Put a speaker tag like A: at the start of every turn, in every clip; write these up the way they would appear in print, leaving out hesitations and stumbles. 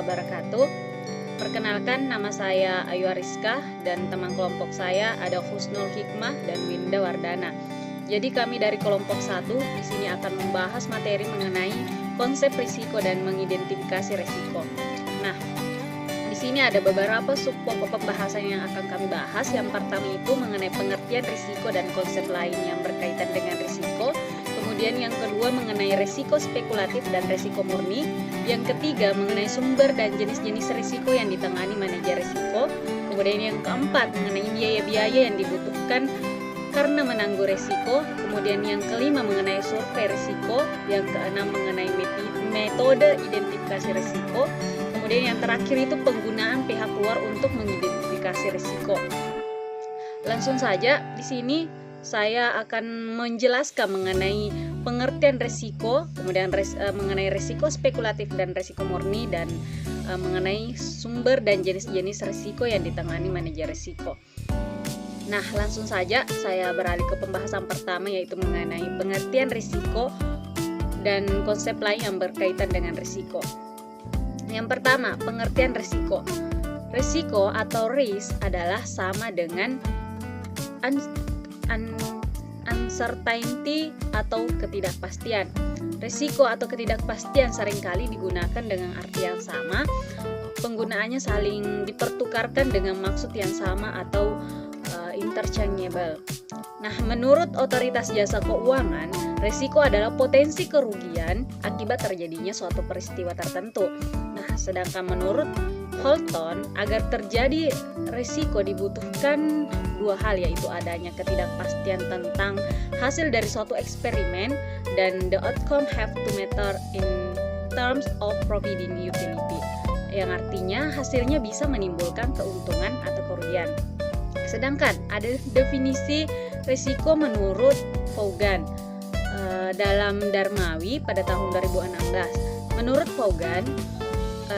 A: wabarakatuh. Perkenalkan, nama saya Ayu Ariska dan teman kelompok saya ada Husnul Hikmah dan Winda Wardana. Jadi kami dari kelompok 1 di sini akan membahas materi mengenai konsep risiko dan mengidentifikasi risiko. Nah, di sini ada beberapa subpokok pembahasan yang akan kami bahas. Yang pertama itu mengenai pengertian risiko dan konsep lain yang berkaitan dengan risiko. Kemudian yang kedua mengenai risiko spekulatif dan risiko murni. Yang ketiga mengenai sumber dan jenis-jenis risiko yang ditangani manajer risiko. Kemudian yang keempat mengenai biaya-biaya yang dibutuhkan karena menanggung risiko. Kemudian yang kelima mengenai survei risiko. Yang keenam mengenai metode identifikasi risiko. Kemudian yang terakhir itu penggunaan pihak luar untuk mengidentifikasi risiko. Langsung saja di sini saya akan menjelaskan mengenai pengertian risiko, kemudian mengenai risiko spekulatif dan risiko murni, dan mengenai sumber dan jenis-jenis risiko yang ditangani manajer risiko. Nah, langsung saja saya beralih ke pembahasan pertama, yaitu mengenai pengertian risiko dan konsep lain yang berkaitan dengan risiko. Yang pertama, pengertian risiko. Risiko atau risk adalah sama dengan uncertainty atau ketidakpastian. Risiko atau ketidakpastian seringkali digunakan dengan arti yang sama. Penggunaannya saling dipertukarkan dengan maksud yang sama atau interchangeable. Nah, menurut Otoritas Jasa Keuangan, risiko adalah potensi kerugian akibat terjadinya suatu peristiwa tertentu. Nah, sedangkan menurut Holton, agar terjadi risiko dibutuhkan dua hal, yaitu adanya ketidakpastian tentang hasil dari suatu eksperimen dan the outcome have to matter in terms of providing utility, yang artinya hasilnya bisa menimbulkan keuntungan atau kerugian. Sedangkan ada definisi risiko menurut Vaughan dalam Darmawi pada tahun 2016. Menurut Vaughan,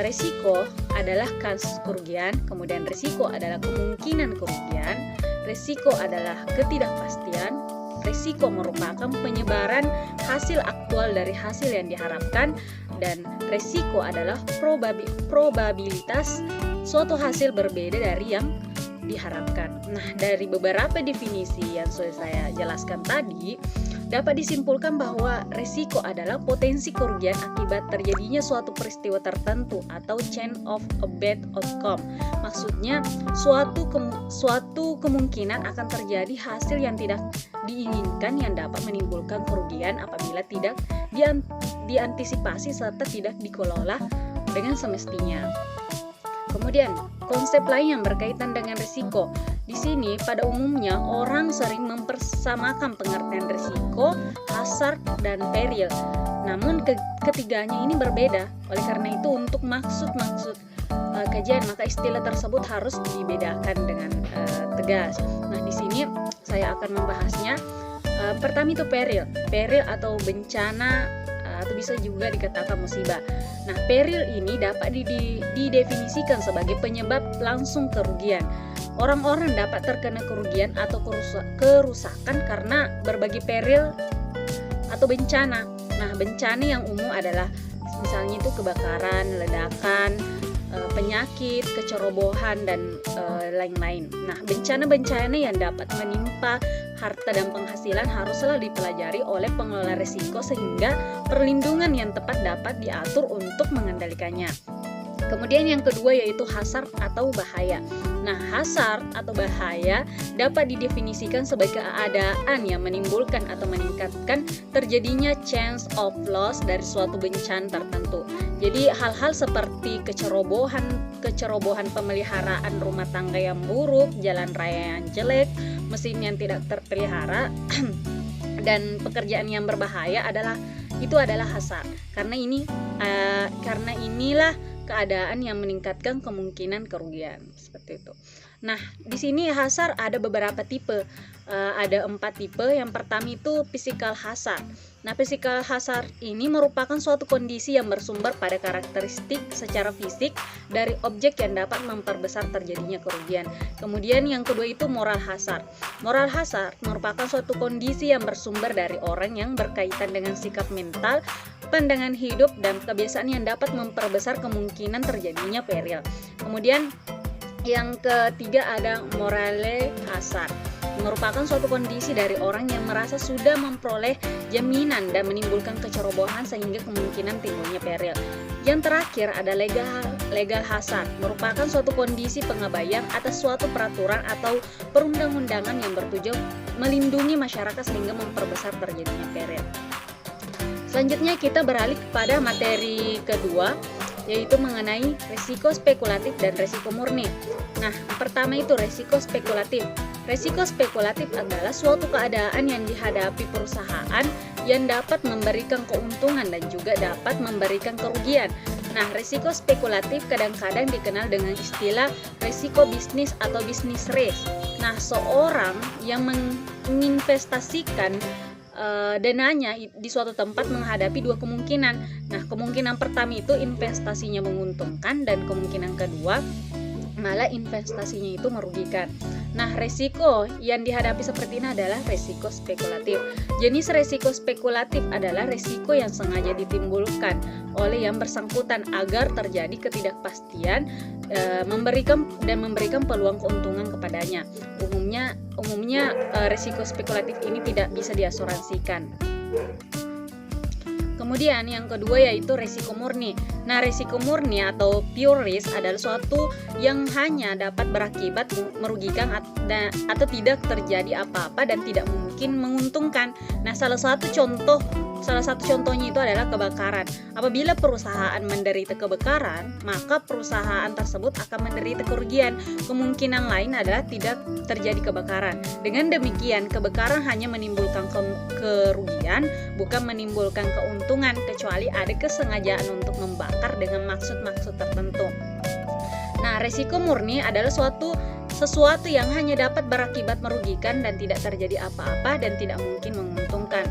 A: risiko adalah kasus kerugian, kemudian risiko adalah kemungkinan kerugian, risiko adalah ketidakpastian, risiko merupakan penyebaran hasil aktual dari hasil yang diharapkan, dan risiko adalah probabilitas suatu hasil berbeda dari yang diharapkan. Nah, dari beberapa definisi yang sudah saya jelaskan tadi, dapat disimpulkan bahwa risiko adalah potensi kerugian akibat terjadinya suatu peristiwa tertentu atau chain of a bad outcome. Maksudnya, suatu kemungkinan akan terjadi hasil yang tidak diinginkan yang dapat menimbulkan kerugian apabila tidak diantisipasi serta tidak dikelola dengan semestinya. Kemudian, konsep lain yang berkaitan dengan risiko. Di sini, pada umumnya orang sering mempersamakan pengertian risiko, hazard, dan peril. Namun, ketiganya ini berbeda. Oleh karena itu, untuk maksud-maksud kajian, maka istilah tersebut harus dibedakan dengan tegas. Nah, di sini saya akan membahasnya. Pertama itu peril. Peril atau bencana atau bisa juga dikatakan musibah. Nah, peril ini dapat didefinisikan sebagai penyebab langsung kerugian. Orang-orang dapat terkena kerugian atau kerusakan karena berbagai peril atau bencana. Nah, bencana yang umum adalah misalnya itu kebakaran, ledakan, penyakit, kecerobohan, dan lain-lain. Nah, bencana-bencana yang dapat menimpa harta dan penghasilan haruslah dipelajari oleh pengelola risiko sehingga perlindungan yang tepat dapat diatur untuk mengendalikannya. Kemudian yang kedua yaitu hazard atau bahaya. Nah, hazard atau bahaya dapat didefinisikan sebagai keadaan yang menimbulkan atau meningkatkan terjadinya chance of loss dari suatu bencana tertentu. Jadi hal-hal seperti kecerobohan pemeliharaan rumah tangga yang buruk, jalan raya yang jelek, mesin yang tidak terpelihara, dan pekerjaan yang berbahaya adalah hazard. Karena inilah keadaan yang meningkatkan kemungkinan kerugian, seperti itu. Nah, di sini hazard ada beberapa tipe, ada 4 tipe. Yang pertama itu physical hazard. Nah, physical hazard ini merupakan suatu kondisi yang bersumber pada karakteristik secara fisik dari objek yang dapat memperbesar terjadinya kerugian. Kemudian yang kedua itu moral hazard. Moral hazard merupakan suatu kondisi yang bersumber dari orang yang berkaitan dengan sikap mental pandangan hidup dan kebiasaan yang dapat memperbesar kemungkinan terjadinya peril. Kemudian yang ketiga ada morale hazard, merupakan suatu kondisi dari orang yang merasa sudah memperoleh jaminan dan menimbulkan kecerobohan sehingga kemungkinan timbulnya peril. Yang terakhir ada legal hazard, merupakan suatu kondisi pengabaian atas suatu peraturan atau perundang-undangan yang bertujuan melindungi masyarakat sehingga memperbesar terjadinya peril. Selanjutnya kita beralih kepada materi kedua, yaitu mengenai risiko spekulatif dan risiko murni. Nah, pertama itu risiko spekulatif. Risiko spekulatif adalah suatu keadaan yang dihadapi perusahaan yang dapat memberikan keuntungan dan juga dapat memberikan kerugian. Nah, risiko spekulatif kadang-kadang dikenal dengan istilah risiko bisnis atau business risk. Nah, seorang yang menginvestasikan dananya di suatu tempat menghadapi dua kemungkinan. Nah, kemungkinan pertama itu investasinya menguntungkan dan kemungkinan kedua malah investasinya itu merugikan. Nah, resiko yang dihadapi seperti ini adalah resiko spekulatif. Jenis resiko spekulatif adalah resiko yang sengaja ditimbulkan oleh yang bersangkutan agar terjadi ketidakpastian, memberikan peluang keuntungan kepadanya. Umumnya resiko spekulatif ini tidak bisa diasuransikan. Kemudian yang kedua yaitu resiko murni. Nah, resiko murni atau pure risk adalah suatu yang hanya dapat berakibat merugikan atau tidak terjadi apa-apa dan tidak mungkin menguntungkan. Nah, salah satu contohnya itu adalah kebakaran. Apabila perusahaan menderita kebakaran, maka perusahaan tersebut akan menderita kerugian. Kemungkinan lain adalah tidak terjadi kebakaran. Dengan demikian, kebakaran hanya menimbulkan kerugian, bukan menimbulkan keuntungan, kecuali ada kesengajaan untuk membakar dengan maksud-maksud tertentu. Nah, resiko murni adalah sesuatu yang hanya dapat berakibat merugikan dan tidak terjadi apa-apa dan tidak mungkin menguntungkan.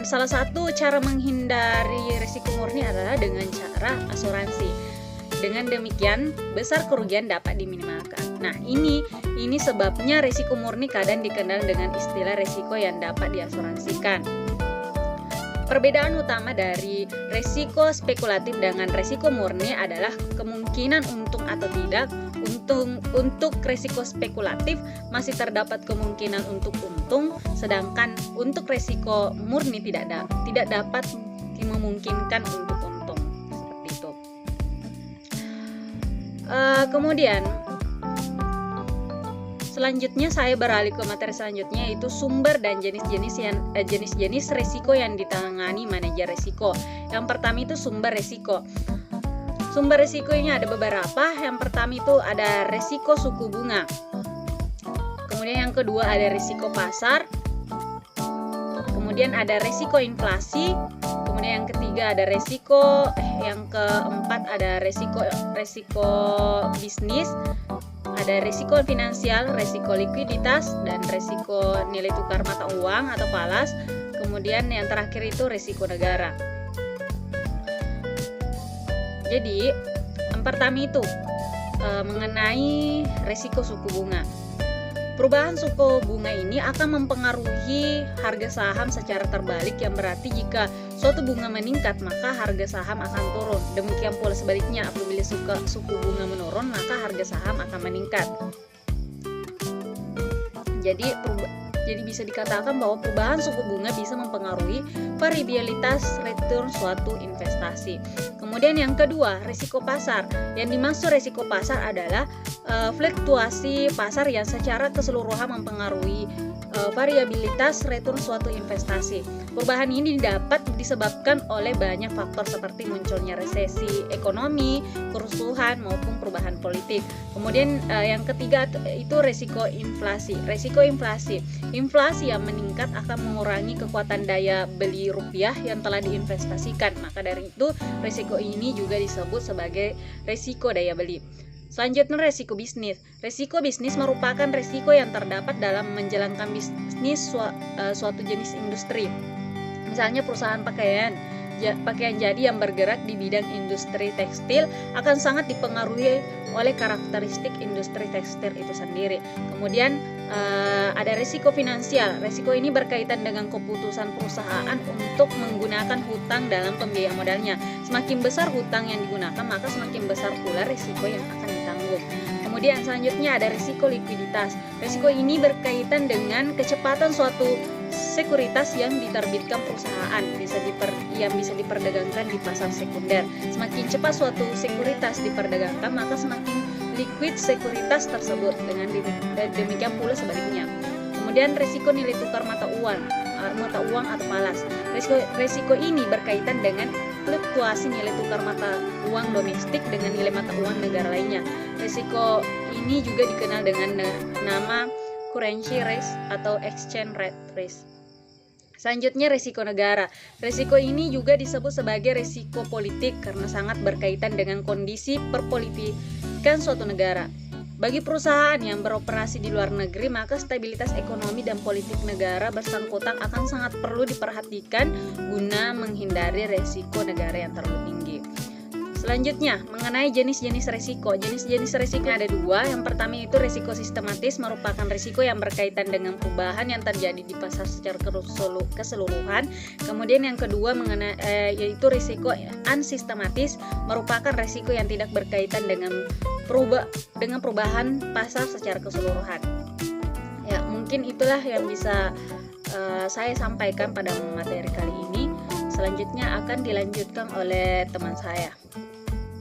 A: Salah satu cara menghindari risiko murni adalah dengan cara asuransi. Dengan demikian, besar kerugian dapat diminimalkan. Nah, ini sebabnya risiko murni kadang dikenal dengan istilah risiko yang dapat diasuransikan. Perbedaan utama dari risiko spekulatif dengan risiko murni adalah kemungkinan untung atau tidak. Untuk risiko spekulatif masih terdapat kemungkinan untuk untung, sedangkan untuk risiko murni tidak dapat memungkinkan untuk untung. Seperti itu. Kemudian selanjutnya saya beralih ke materi selanjutnya, yaitu sumber dan jenis-jenis risiko yang ditangani manajer risiko. Yang pertama itu sumber risiko. Sumber risiko ini ada beberapa. Yang pertama itu ada risiko suku bunga. Kemudian yang kedua ada risiko pasar. Kemudian ada risiko inflasi. Kemudian yang ketiga ada yang keempat ada risiko bisnis. Ada risiko finansial, risiko likuiditas, dan risiko nilai tukar mata uang atau falas. Kemudian yang terakhir itu risiko negara. Jadi, yang pertama itu mengenai risiko suku bunga. Perubahan suku bunga ini akan mempengaruhi harga saham secara terbalik, yang berarti jika suatu bunga meningkat maka harga saham akan turun. Demikian pula sebaliknya, apabila suku bunga menurun maka harga saham akan meningkat. Jadi bisa dikatakan bahwa perubahan suku bunga bisa mempengaruhi variabilitas return suatu investasi. Kemudian yang kedua, risiko pasar. Yang dimaksud risiko pasar adalah fluktuasi pasar yang secara keseluruhan mempengaruhi variabilitas return suatu investasi. Perubahan ini dapat disebabkan oleh banyak faktor seperti munculnya resesi ekonomi, kerusuhan, maupun perubahan politik. Kemudian yang ketiga itu risiko inflasi. Risiko inflasi. Inflasi yang meningkat akan mengurangi kekuatan daya beli rupiah yang telah diinvestasikan. Maka dari itu risiko ini juga disebut sebagai risiko daya beli. Selanjutnya risiko bisnis. Risiko bisnis merupakan risiko yang terdapat dalam menjalankan bisnis suatu jenis industri. Misalnya perusahaan pakaian. pakaian jadi yang bergerak di bidang industri tekstil akan sangat dipengaruhi oleh karakteristik industri tekstil itu sendiri. Kemudian ada risiko finansial. Risiko ini berkaitan dengan keputusan perusahaan untuk menggunakan hutang dalam pembiayaan modalnya. Semakin besar hutang yang digunakan, maka semakin besar pula risiko yang akan ditanggung. Kemudian selanjutnya ada risiko likuiditas. Risiko ini berkaitan dengan kecepatan suatu sekuritas yang diterbitkan perusahaan yang bisa diperdagangkan di pasar sekunder. Semakin cepat suatu sekuritas diperdagangkan, maka semakin liquid sekuritas tersebut. Dengan demikian pula sebaliknya. Kemudian risiko nilai tukar mata uang atau falas. Risiko ini berkaitan dengan fluktuasi nilai tukar mata uang domestik dengan nilai mata uang negara lainnya. Risiko ini juga dikenal dengan nama currency risk atau exchange rate risk. Selanjutnya risiko negara. Risiko ini juga disebut sebagai risiko politik karena sangat berkaitan dengan kondisi perpolitikan suatu negara. Bagi perusahaan yang beroperasi di luar negeri, maka stabilitas ekonomi dan politik negara bersangkutan akan sangat perlu diperhatikan guna menghindari risiko negara yang terlalu tinggi. Selanjutnya, mengenai jenis-jenis risiko. Jenis-jenis risiko ada dua. Yang pertama itu risiko sistematis, merupakan risiko yang berkaitan dengan perubahan yang terjadi di pasar secara keseluruhan. Kemudian yang kedua yaitu risiko unsistematis, merupakan risiko yang tidak berkaitan dengan perubahan pasar secara keseluruhan. Ya, mungkin itulah yang bisa saya sampaikan pada materi kali ini. Selanjutnya akan dilanjutkan oleh teman saya.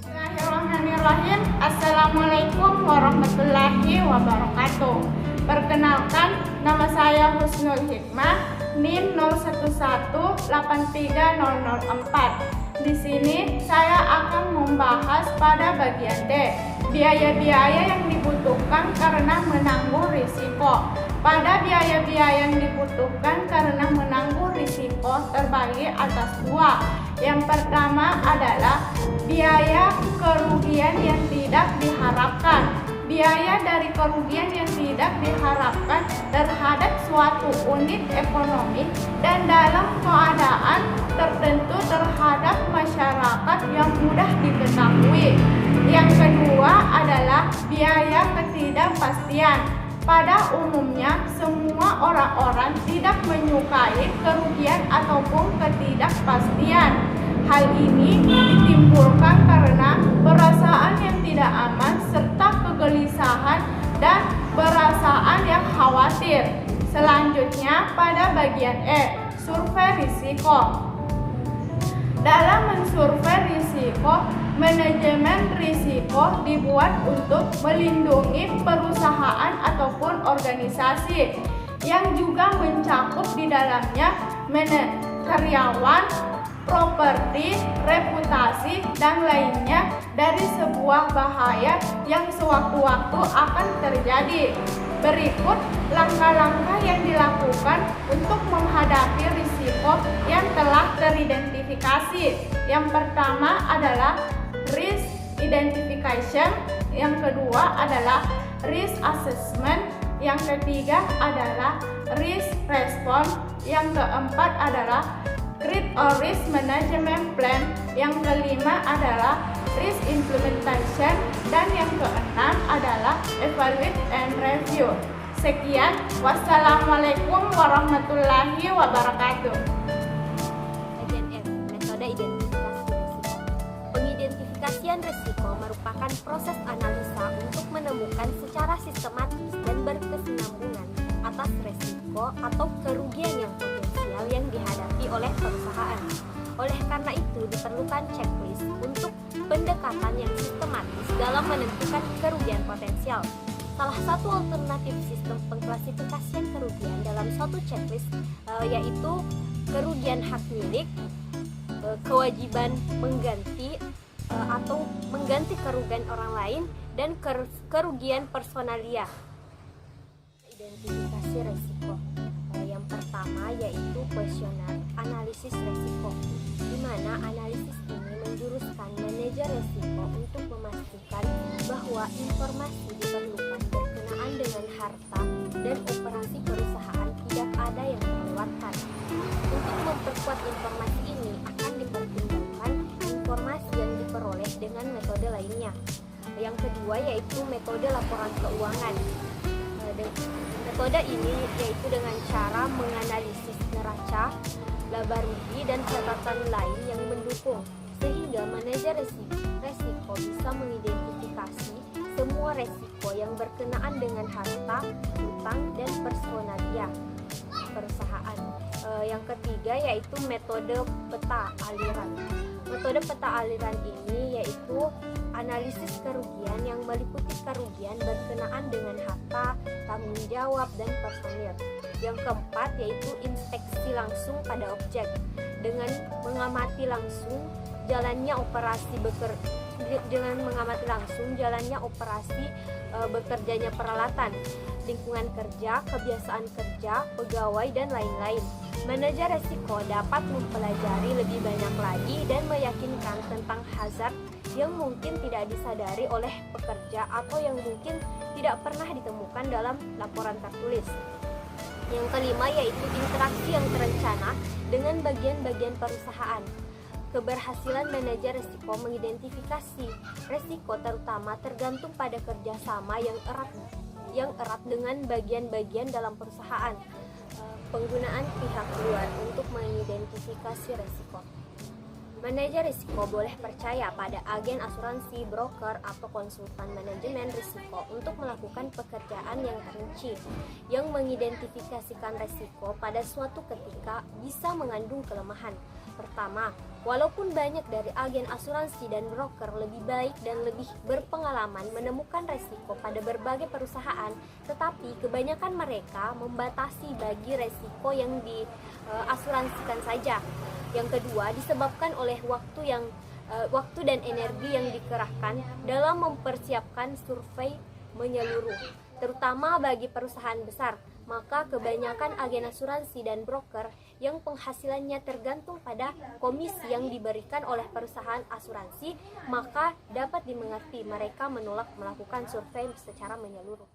B: Bismillahirrahmanirrahim. Assalamualaikum warahmatullahi wabarakatuh. Perkenalkan, nama saya Husnul Hikmah, NIM 01183004. Di sini saya akan membahas pada bagian D, biaya-biaya yang dibutuhkan karena menanggung risiko. Pada biaya-biaya yang dibutuhkan karena menanggung risiko terbagi atas dua. Yang pertama adalah biaya kerugian yang tidak diharapkan. Biaya dari kerugian yang tidak diharapkan terhadap suatu unit ekonomi dan dalam keadaan tertentu terhadap masyarakat yang mudah diketahui. Yang kedua adalah biaya ketidakpastian. Pada umumnya, semua orang-orang tidak menyukai kerugian ataupun ketidakpastian. Hal ini ditimbulkan karena perasaan yang tidak aman serta kegelisahan dan perasaan yang khawatir. Selanjutnya pada bagian E, survei risiko. Dalam mensurvei risiko, manajemen risiko dibuat untuk melindungi perusahaan ataupun organisasi yang juga mencakup di dalamnya karyawan, properti, reputasi, dan lainnya dari sebuah bahaya yang sewaktu-waktu akan terjadi. Berikut langkah-langkah yang dilakukan untuk menghadapi risiko yang telah teridentifikasi. Yang pertama adalah risk identification, yang kedua adalah risk assessment, yang ketiga adalah risk response, yang keempat adalah create or risk management plan, yang kelima adalah risk implementation, dan yang keenam adalah evaluate and review. Sekian, wassalamualaikum warahmatullahi wabarakatuh.
C: Bagian F, metode identifikasi risiko. Pengidentifikasian risiko merupakan proses analisa untuk menemukan secara sistematis dan berkesinambungan atas risiko atau kerugian yang potensial yang dihadapi oleh perusahaan. Oleh karena itu, diperlukan checklist untuk pendekatan yang sistematis dalam menentukan kerugian potensial. Salah satu alternatif sistem pengklasifikasian kerugian dalam suatu checklist yaitu kerugian hak milik, kewajiban mengganti atau mengganti kerugian orang lain, dan kerugian personalia. Identifikasi risiko. Yang pertama yaitu kuesioner analisis risiko, di mana analisis ini menjuruskan manajer risiko untuk memastikan bahwa informasi diperlukan berkenaan dengan harta dan operasi perusahaan tidak ada yang terlewatkan. Untuk memperkuat informasi ini akan diperlukan lainnya. Yang kedua yaitu metode laporan keuangan. Metode ini yaitu dengan cara menganalisis neraca, laba rugi, dan catatan lain yang mendukung, sehingga manajer resiko bisa mengidentifikasi semua resiko yang berkenaan dengan harta, utang, dan personalia perusahaan. Yang ketiga yaitu metode peta aliran. Metode peta aliran ini yaitu analisis kerugian yang meliputi kerugian berkenaan dengan harta, tanggung jawab, dan personil. Yang keempat yaitu inspeksi langsung pada objek dengan mengamati langsung jalannya operasi bekerjanya peralatan, lingkungan kerja, kebiasaan kerja, pegawai, dan lain-lain. Manajer resiko dapat mempelajari lebih banyak lagi dan meyakinkan tentang hazard yang mungkin tidak disadari oleh pekerja atau yang mungkin tidak pernah ditemukan dalam laporan tertulis. Yang kelima yaitu interaksi yang terencana dengan bagian-bagian perusahaan. Keberhasilan manajer risiko mengidentifikasi risiko terutama tergantung pada kerjasama yang erat dengan bagian-bagian dalam perusahaan. Penggunaan pihak luar untuk mengidentifikasi risiko. Manajer risiko boleh percaya pada agen asuransi, broker, atau konsultan manajemen risiko untuk melakukan pekerjaan yang rinci, yang mengidentifikasikan risiko pada suatu ketika bisa mengandung kelemahan. Pertama, walaupun banyak dari agen asuransi dan broker lebih baik dan lebih berpengalaman menemukan risiko pada berbagai perusahaan, tetapi kebanyakan mereka membatasi bagi risiko yang diasuransikan saja. Yang kedua, disebabkan oleh waktu dan energi yang dikerahkan dalam mempersiapkan survei menyeluruh, terutama bagi perusahaan besar. Maka kebanyakan agen asuransi dan broker yang penghasilannya tergantung pada komisi yang diberikan oleh perusahaan asuransi, maka dapat dimengerti mereka menolak melakukan survei secara menyeluruh.